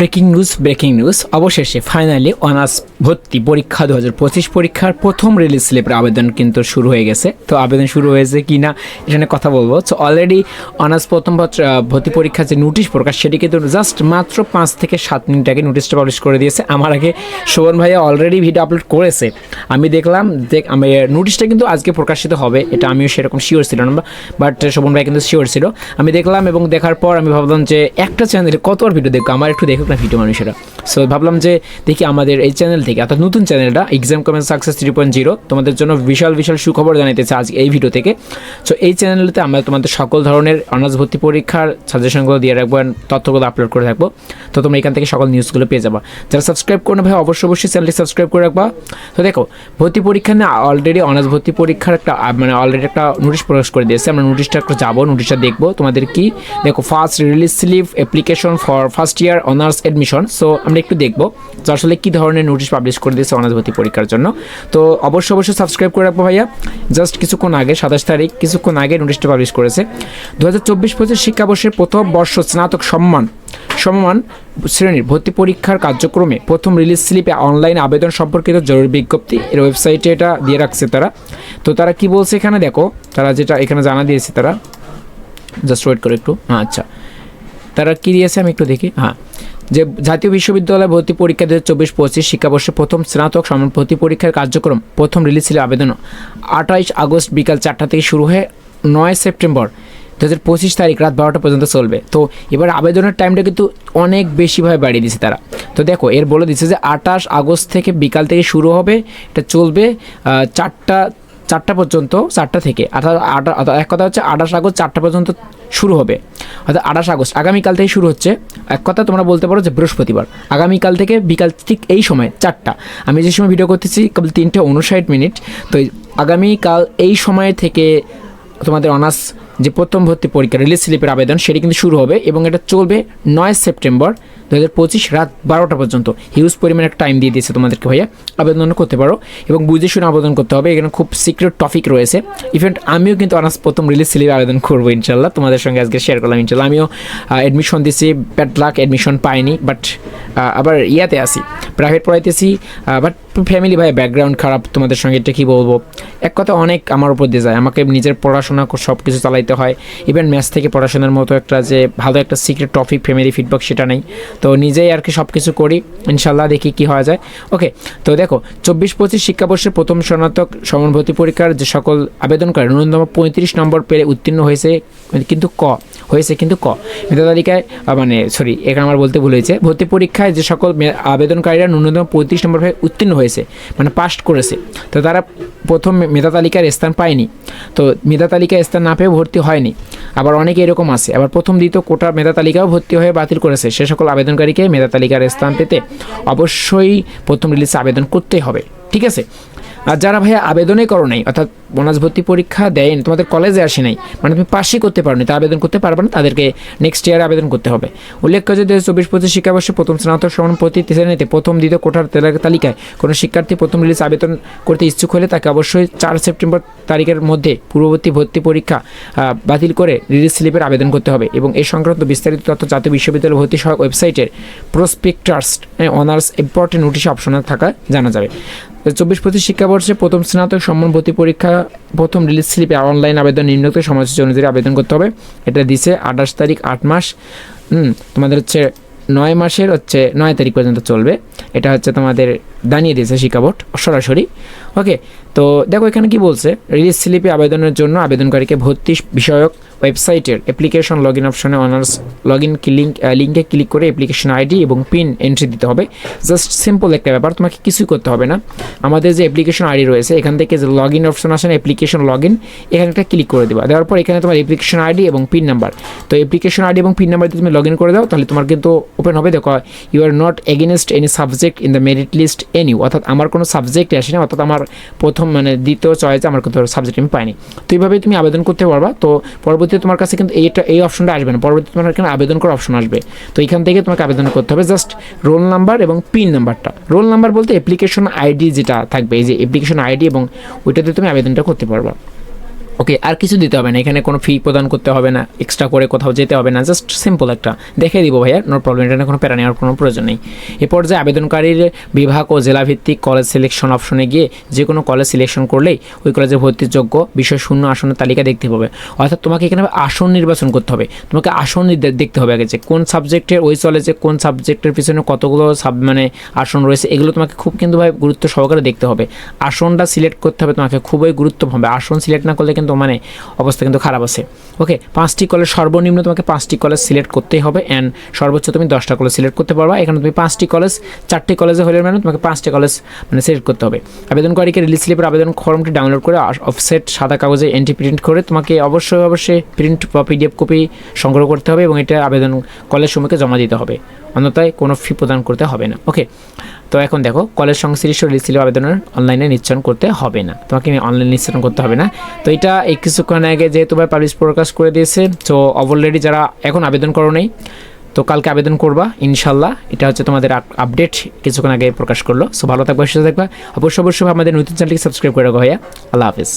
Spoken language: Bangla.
ব্রেকিং নিউজ অবশেষে ফাইনালি অনার্স ভর্তি পরীক্ষা 2025 পরীক্ষার প্রথম রিলিজ স্লিপের আবেদন কিন্তু শুরু হয়ে গেছে। তো আবেদন শুরু হয়েছে কি না এখানে কথা বলবো। তো অলরেডি অনার্স প্রথম ভর্তি পরীক্ষার যে নোটিশ প্রকাশ সেটি কিন্তু জাস্ট মাত্র 5 থেকে 7 মিনিট আগে নোটিশটা পাবলিশ করে দিয়েছে। আমার আগে শোভন ভাইয়া অলরেডি ভিডিও আপলোড করেছে, আমি দেখলাম আমি নোটিশটা কিন্তু আজকে প্রকাশিত হবে এটা আমিও সেরকম শিওর ছিলাম না, বাট শোভন ভাই কিন্তু শিওর ছিল। আমি দেখলাম এবং দেখার পর আমি ভাবলাম যে একটা চ্যানেলে কত আর ভিডিও দেখবো, আমার একটু দেখুক না ভিডিও মানুষেরা। সো ভাবলাম যে দেখি আমাদের এই চ্যানেল থেকে অর্থাৎ নতুন চ্যানেলটা এক্সাম কমেন্ট সাকসেস 3.0 তোমাদের জন্য বিশাল সুখবর জানাইতেছে আজ এই ভিডিও থেকে। সো এই চ্যানেলতে আমরা তোমাদের সকল ধরনের অনার্স ভর্তি পরীক্ষার সাজেশনগুলো দিয়ে রাখবো, তথ্যগুলো আপলোড করে থাকবো। তো তোমরা এখান থেকে সকল নিউজগুলো পেয়ে যাবা। যারা সাবস্ক্রাইব করো ভাই অবশ্যই চ্যানেলটি সাবস্ক্রাইব করে রাখবা। তো দেখো ভর্তি পরীক্ষা না অলরেডি অনার্স ভর্তি পরীক্ষার একটা অলরেডি একটা নোটিশ প্রকাশ করে দিয়েছে। আমরা নোটিশটা একটু যাবো, নোটিশটা দেখবো তোমাদের কি। দেখো first release slip application for first year honours admission. So আমরা একটু দেখবো যে আসলে কী ধরনের নোটিশ পাবলিশ করে দিয়েছে অনার্স ভর্তি পরীক্ষার জন্য। তো অবশ্যই সাবস্ক্রাইব করে রাখবো ভাইয়া। জাস্ট কিছুক্ষণ আগে 27 তারিখ কিছুক্ষণ আগে নোটিশটা পাবলিশ করেছে। 2024-25 শিক্ষাবর্ষের প্রথম বর্ষ স্নাতক সমমান শ্রেণীর ভর্তি পরীক্ষার কার্যক্রমে প্রথম রিলিজ স্লিপে অনলাইন আবেদন সম্পর্কিত জরুরি বিজ্ঞপ্তি এর ওয়েবসাইটে এটা দিয়ে রাখছে তারা। তো তারা কি বলছে এখানে দেখো, তারা যেটা এখানে জানা দিয়েছে তারা, জাস্ট ওয়েট করে একটু। আচ্ছা তারা কী দিয়েছে আমি একটু দেখি। যে জাতীয় বিশ্ববিদ্যালয় ভর্তি পরীক্ষা 2024-25 শিক্ষাবর্ষে প্রথম স্নাতক সমান ভর্তি পরীক্ষার কার্যক্রম প্রথম রিলিজ স্লিপে আবেদন 28 আগস্ট বিকাল 4টা থেকে শুরু হয়ে 9 সেপ্টেম্বর 2025 তারিখ রাত 12টা পর্যন্ত চলবে। তো এবার আবেদনের টাইমটা কিন্তু অনেক বেশিভাবে বাড়িয়ে দিয়েছে তারা। তো দেখো এর বলে দিচ্ছে যে 28 আগস্ট থেকে বিকাল থেকে শুরু হবে, এটা চলবে 4টা পর্যন্ত, 4টা থেকে এক কথা হচ্ছে 28 আগস্ট 4টা পর্যন্ত শুরু হবে। অর্থাৎ 28 আগস্ট আগামীকাল থেকে শুরু হচ্ছে। এক কথা তোমরা বলতে পারো যে বৃহস্পতিবার আগামীকাল থেকে বিকাল ঠিক এই সময় 4টা, আমি যে সময় ভিডিও করতেছি কেবল 3:59। তো আগামীকাল এই সময় থেকে তোমাদের অনার্স যে প্রথম ভর্তি পরীক্ষা রিলিজ স্লিপের আবেদন সেটি কিন্তু শুরু হবে এবং এটা চলবে 9 সেপ্টেম্বর 2025 রাত 12টা পর্যন্ত। হিউজ পরিমাণে একটা টাইম দিয়ে দিয়েছে তোমাদেরকে ভাইয়া, আবেদন করতে পারো এবং বুঝে শুনে আবেদন করতে হবে। এখানে খুব সিক্রেট টপিক রয়েছে। ইভেন্ট আমিও কিন্তু অনার্স প্রথম রিলিজ স্লিপে আবেদন করবো ইনশাল্লাহ, তোমাদের সঙ্গে আজকে শেয়ার করলাম ইনশাল্লাহ। আমিও অ্যাডমিশন দিয়েছি, ব্যাড লাক অ্যাডমিশন পাইনি, বাট আবার ইয়াতে আসি প্রাইভেট পড়াইতেছি, বাট ফ্যামিলি ভাই ব্যাকগ্রাউন্ড খারাপ, তোমাদের সঙ্গে এটা কী বলবো। এক কথা অনেক আমার উপর দিয়ে যায়, আমাকে নিজের পড়াশোনা সব কিছু চালাইতে হয়। ইভেন ম্যাথ থেকে পড়াশোনার মতো একটা যে ভালো একটা সিক্রেট টপিক ফ্যামিলি ফিডব্যাক সেটা নেই। তো নিজেই আর কি সব কিছু করি ইনশাল্লাহ, দেখি কি হওয়া যায়। ওকে তো দেখো 24-25 শিক্ষাবর্ষের প্রথম স্নাতক সমান ভর্তি পরীক্ষার যে সকল আবেদনকারী ন্যূনতম 35 নম্বর পেয়ে উত্তীর্ণ হয়েছে কিন্তু ক মেধা তালিকায় এখানে আমার বলতে ভুল হয়েছে। ভর্তি পরীক্ষায় যে সকল আবেদনকারীরা ন্যূনতম 35 নম্বর পেয়ে উত্তীর্ণ হয়েছে পাস করেছে, তো তারা প্রথম মেধা তালিকার স্থান পায়নি। তো মেধা তালিকায় স্থান না পেয়ে ভর্তি হয়নি। আবার অনেকে এরকম আছে, আবার প্রথম দ্বিতীয় কোটা মেধা তালিকাও ভর্তি হয়ে বাতিল করেছে। সে সকল আবেদনকারীকে মেধা তালিকার স্থান পেতে অবশ্যই প্রথম রিলিজে আবেদন করতেই হবে, ঠিক আছে। আর যারা ভাইয়া আবেদনই করো নাই, অর্থাৎ অনার্স ভর্তি পরীক্ষা দেয়নি, তোমাদের কলেজে আসে নাই, তুমি পাশই করতে পারো নি, তা আবেদন করতে পারবে না, তাদেরকে নেক্সট ইয়ার আবেদন করতে হবে। উল্লেখ্য যে 2024-25 শিক্ষাবর্ষে প্রথম স্নাতক সমান প্রতি শ্রেণীতে প্রথম দ্বিতীয় কোটার তালিকায় কোনো শিক্ষার্থী প্রথম রিলিজ আবেদন করতে ইচ্ছুক হলে তাকে অবশ্যই 4 সেপ্টেম্বর তারিখের মধ্যে পূর্ববর্তী ভর্তি পরীক্ষা বাতিল করে রিলিজ স্লিপের আবেদন করতে হবে এবং এই সংক্রান্ত বিস্তারিত তথ্য জাতীয় বিশ্ববিদ্যালয় ভর্তি সহায়ক ওয়েবসাইটের প্রসপেক্টাস অনার্স ইম্পর্টেন্ট নোটিশ অপশনে থাকা জানা যাবে। 24-25 শিক্ষাবর্ষে প্রথম স্নাতক সমান ভর্তি পরীক্ষা প্রথম রিলিজ স্লিপে অনলাইন আবেদন নিম্নোক্ত সময়সূচি অনুযায়ী আবেদন করতে হবে। এটা দিছে 28 তারিখ 8 মাস, তোমাদের হচ্ছে 9 মাসের 9 তারিখ পর্যন্ত চলবে। এটা হচ্ছে তোমাদের জানিয়ে দিয়েছে শিক্ষা বোর্ড সরাসরি। ওকে তো দেখো এখানে কি বলছে, রিলিজ স্লিপে আবেদনের জন্য আবেদনকারীকে ভর্তি বিষয়ক ওয়েবসাইটের অ্যাপ্লিকেশন লগ ইন অপশনে অনার্স লগ ইন লিঙ্কে ক্লিক করে অ্যাপ্লিকেশন আইডি এবং পিন এন্ট্রি দিতে হবে। জাস্ট সিম্পল একটা ব্যাপার, তোমাকে কিছুই করতে হবে না। আমাদের যে অ্যাপ্লিকেশন আইডি রয়েছে এখান থেকে যে লগ ইন অপশন আসে না, অ্যাপ্লিকেশন লগ ইন, এখানে একটা ক্লিক করে দেওয়া। দেওয়ার পর এখানে তোমার অ্যাপ্লিকেশন আইডি এবং পিন নাম্বার, তো অ্যাপ্লিকেশন আইডি এবং পিন নাম্বার দিয়ে তুমি লগ ইন করে দাও, তাহলে তোমার কিন্তু ওপেন হবে। দেখো you are not against any subject in the merit list any, অর্থাৎ আমার কোনো সাবজেক্টে আসে না, অর্থাৎ আমার প্রথম দ্বিতীয় চয়েসে আমার কোনো সাবজেক্ট আমি পাইনি। তো এইভাবে তুমি আবেদন করতে পারবা। তো পরবর্তীতে তোমার কাছে কিন্তু এই অপশনটা আসবে না, পরবর্তীতে তোমার এখানে আবেদন করার অপশন আসবে। তো এখান থেকে তোমাকে আবেদন করতে হবে জাস্ট রোল নাম্বার এবং পিন নাম্বারটা। রোল নাম্বার বলতে অ্যাপ্লিকেশন আইডি যেটা থাকবে, এই যে অ্যাপ্লিকেশন আইডি, এবং ওইটাতে তুমি আবেদনটা করতে পারবা। ওকে, আর কিছু দিতে হবে না, এখানে কোনো ফি প্রদান করতে হবে না, এক্সট্রা করে কোথাও যেতে হবে না, জাস্ট সিম্পল একটা দেখে দিব ভাইয়া, নো প্রবলেম, এটা কোনো প্যারা নেওয়ার কোনো প্রয়োজন নেই। এ পর্যায়ে আবেদনকারীর বিভাগ ও জেলাভিত্তিক কলেজ সিলেকশন অপশনে গিয়ে যে কোনো কলেজ সিলেকশন করলেই ওই কলেজে ভর্তির যোগ্য বিষয় শূন্য আসনের তালিকা দেখতে পাবে। অর্থাৎ তোমাকে এখানে আসন নির্বাচন করতে হবে, তোমাকে আসন দেখতে হবে আগে যে কোন সাবজেক্টের ওই কলেজে কোন সাবজেক্টের পিছনে কতগুলো মানে আসন রয়েছে, এগুলো তোমাকে খুব কিন্তু ভাই গুরুত্ব সহকারে দেখতে হবে। আসনটা সিলেক্ট করতে হবে তোমাকে, খুবই গুরুত্বপূর্ণ হবে, আসন সিলেক্ট না করলে কিন্তু মানে অবস্থা কিন্তু খারাপ আছে। ওকে, 5টি কলেজ সর্বনিম্ন তোমাকে 5টি কলেজ সিলেক্ট করতেই হবে, অ্যান্ড সর্বোচ্চ তুমি 10টা কলেজ সিলেক্ট করতে পারবা। এখানে তুমি 5টি কলেজ, 4টি কলেজে হলে মানে তোমাকে 5টি কলেজ মানে সিলেক্ট করতে হবে। আবেদনকারীকে রিলিজ স্লিপের আবেদন ফর্মটি ডাউনলোড করে অফসেট সাদা কাগজে এন্ট্রি প্রিন্ট করে তোমাকে অবশ্যই প্রিন্ট বা পিডিএফ কপি সংগ্রহ করতে হবে এবং এটা আবেদন কলেজ সমূহকে জমা দিতে হবে, অন্যথায় কোনো ফি প্রদান করতে হবে না। ওকে, তো এখন দেখো কলেজ সংশ্লিষ্ট রিলিজ স্লিপ আবেদনের অনলাইনে নিশ্চয়ন করতে হবে না, তোমাকে অনলাইন নিশ্চয়ন করতে হবে না। তো এটা এই কিছুক্ষণ আগে যেহেতু ভাই পাবলিশ প্রকাশ করে দিয়েছে, তো অলরেডি যারা এখন আবেদন করো নেই তো কালকে আবেদন করবা ইনশাল্লাহ। এটা হচ্ছে তোমাদের আপডেট কিছুক্ষণ আগে প্রকাশ করলো। সো ভালো থাকবা, সুস্থ থাকবা, অবশ্যই আমাদের নতুন চ্যানেলটি সাবস্ক্রাইব করে রাখো ভাইয়া। আল্লাহ হাফিজ।